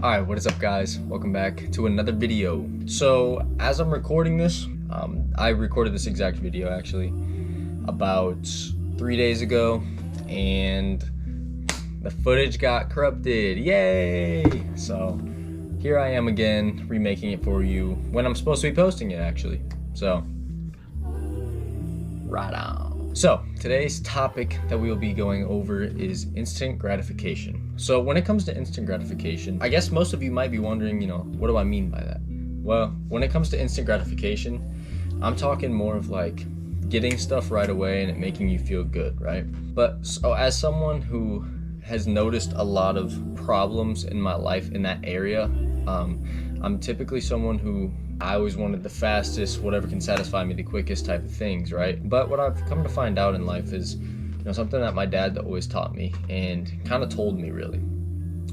Alright, what is up guys? Welcome back to another video. So as I'm recording this, I recorded this exact video actually about 3 days ago, and the footage got corrupted. Yay! So here I am again, remaking it for you when I'm supposed to be posting it actually. So right on. So today's topic that we will be going over is instant gratification. So when it comes to instant gratification, I guess most of you might be wondering, what do I mean by that? Well, when it comes to instant gratification, I'm talking more of like getting stuff right away and it making you feel good, right? But so as someone who has noticed a lot of problems in my life in that area, I'm typically someone who I always wanted the fastest, whatever can satisfy me the quickest type of things, right? But what I've come to find out in life is, something that my dad always taught me and kind of told me really,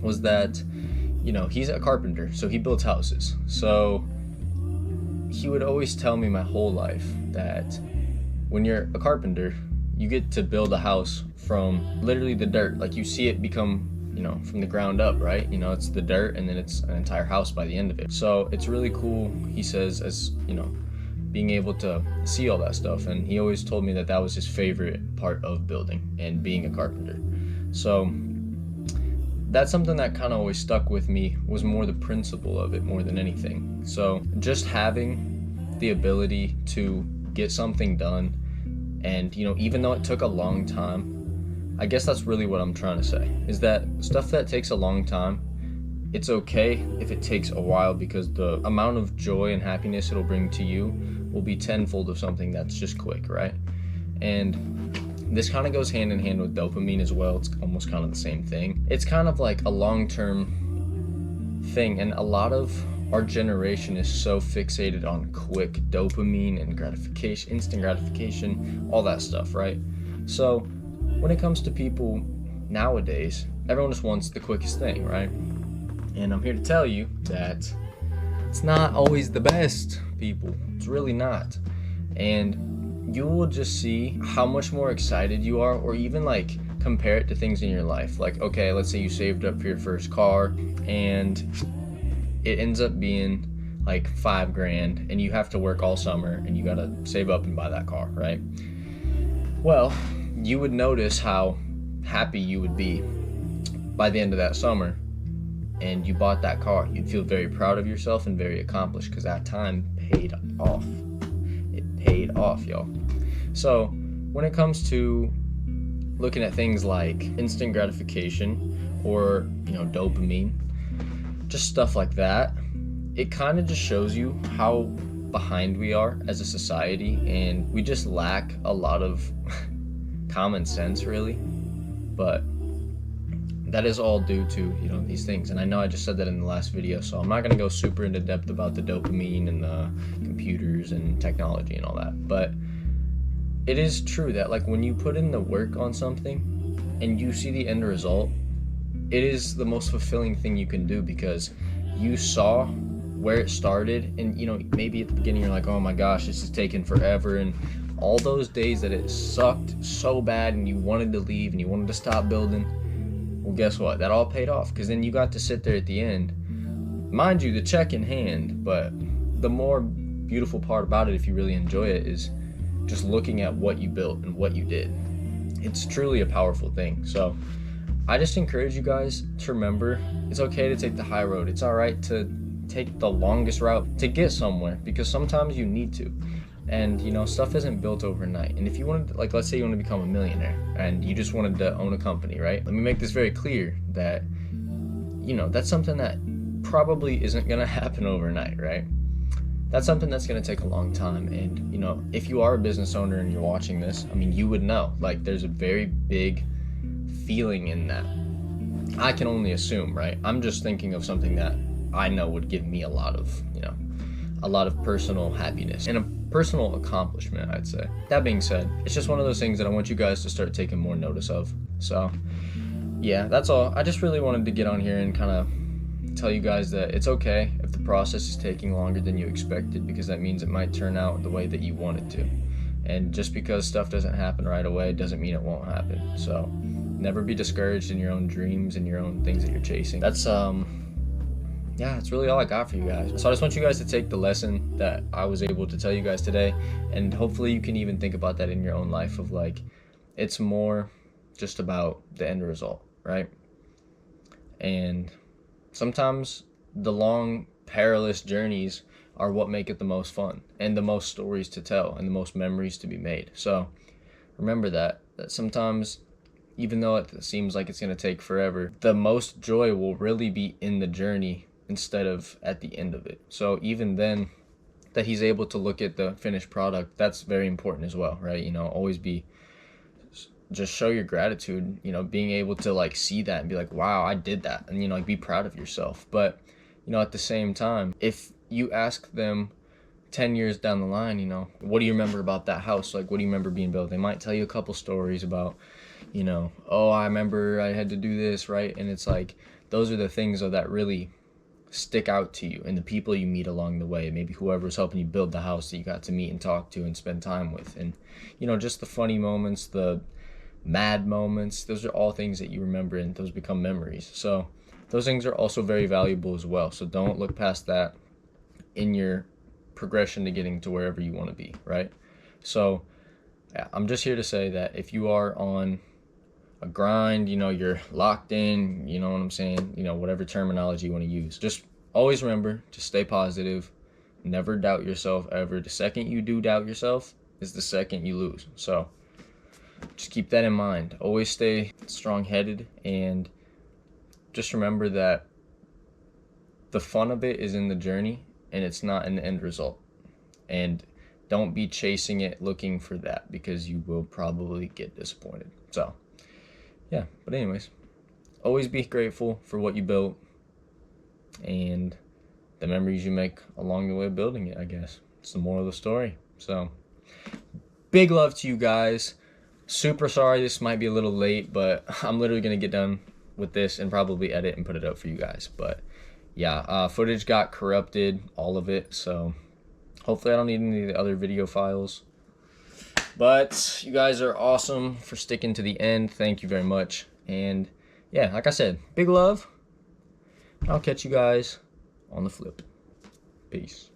was that, he's a carpenter, so he builds houses. So he would always tell me my whole life that when you're a carpenter, you get to build a house from literally the dirt. Like you see it become, from the ground up, right? It's the dirt and then it's an entire house by the end of it. So it's really cool, he says, as, being able to see all that stuff. And he always told me that that was his favorite part of building and being a carpenter. So that's something that kind of always stuck with me, was more the principle of it more than anything. So just having the ability to get something done, and even though it took a long time, I guess that's really what I'm trying to say, is that stuff that takes a long time, it's okay if it takes a while, because the amount of joy and happiness it'll bring to you will be tenfold of something that's just quick, right? And this kind of goes hand in hand with dopamine as well. It's almost kind of the same thing. It's kind of like a long-term thing, and a lot of our generation is so fixated on quick dopamine and gratification, instant gratification, all that stuff, right? So when it comes to people nowadays, everyone just wants the quickest thing, right? And I'm here to tell you that it's not always the best, people. It's really not. And you will just see how much more excited you are, or even like compare it to things in your life. Like, okay, let's say you saved up for your first car and it ends up being like $5,000 and you have to work all summer and you gotta save up and buy that car, right? Well, you would notice how happy you would be by the end of that summer, and you bought that car. You'd feel very proud of yourself and very accomplished, because that time paid off. It paid off, y'all. So when it comes to looking at things like instant gratification or dopamine, just stuff like that, it kind of just shows you how behind we are as a society, and we just lack a lot of common sense, really. But that is all due to these things. And I know I just said that in the last video, so I'm not going to go super into depth about the dopamine and the computers and technology and all that. But it is true that like when you put in the work on something and you see the end result, it is the most fulfilling thing you can do, because you saw where it started. And maybe at the beginning you're like, oh my gosh, this is taking forever, and all those days that it sucked so bad and you wanted to leave and you wanted to stop building, well, guess what? That all paid off, because then you got to sit there at the end. Mind you, the check in hand, but the more beautiful part about it, if you really enjoy it, is just looking at what you built and what you did. It's truly a powerful thing. So I just encourage you guys to remember, it's okay to take the high road. It's all right to take the longest route to get somewhere, because sometimes you need to. And stuff isn't built overnight. And if you wanted to, like, let's say you want to become a millionaire and you just wanted to own a company, right? Let me make this very clear that that's something that probably isn't going to happen overnight, right? That's something that's going to take a long time. And if you are a business owner and you're watching this, you would know, like, there's a very big feeling in that. I can only assume, right? I'm just thinking of something that I know would give me a lot of personal happiness and a personal accomplishment, I'd say. That being said, it's just one of those things that I want you guys to start taking more notice of. So yeah, that's all. I just really wanted to get on here and kind of tell you guys that it's okay if the process is taking longer than you expected, because that means it might turn out the way that you want it to. And just because stuff doesn't happen right away doesn't mean it won't happen. So never be discouraged in your own dreams and your own things that you're chasing. That's yeah, that's really all I got for you guys. So I just want you guys to take the lesson that I was able to tell you guys today, and hopefully you can even think about that in your own life of like, it's more just about the end result, right? And sometimes the long, perilous journeys are what make it the most fun and the most stories to tell and the most memories to be made. So remember that sometimes, even though it seems like it's going to take forever, the most joy will really be in the journey instead of at the end of it. So even then, that he's able to look at the finished product, that's very important as well, right? Always just show your gratitude, being able to like see that and be like, wow, I did that, and like be proud of yourself. But at the same time, if you ask them 10 years down the line, what do you remember about that house? Like, what do you remember being built? They might tell you a couple stories about, oh, I remember I had to do this, right? And it's like, those are the things that really stick out to you, and the people you meet along the way, maybe whoever's helping you build the house that you got to meet and talk to and spend time with. And just the funny moments, the mad moments, those are all things that you remember, and those become memories. So those things are also very valuable as well. So don't look past that in your progression to getting to wherever you want to be, right? So yeah, I'm just here to say that if you are on a grind, you're locked in, you know what I'm saying, whatever terminology you want to use, just always remember to stay positive. Never doubt yourself ever. The second you do doubt yourself is the second you lose. So just keep that in mind. Always stay strong-headed, and just remember that the fun of it is in the journey, and it's not in the end result. And don't be chasing it looking for that, because you will probably get disappointed. So yeah, but anyways, always be grateful for what you built and the memories you make along the way of building it, I guess. It's the moral of the story. So big love to you guys. Super sorry this might be a little late, but I'm literally going to get done with this and probably edit and put it up for you guys. But yeah, footage got corrupted, all of it. So hopefully I don't need any of the other video files. But you guys are awesome for sticking to the end. Thank you very much. And yeah, like I said, big love. I'll catch you guys on the flip. Peace.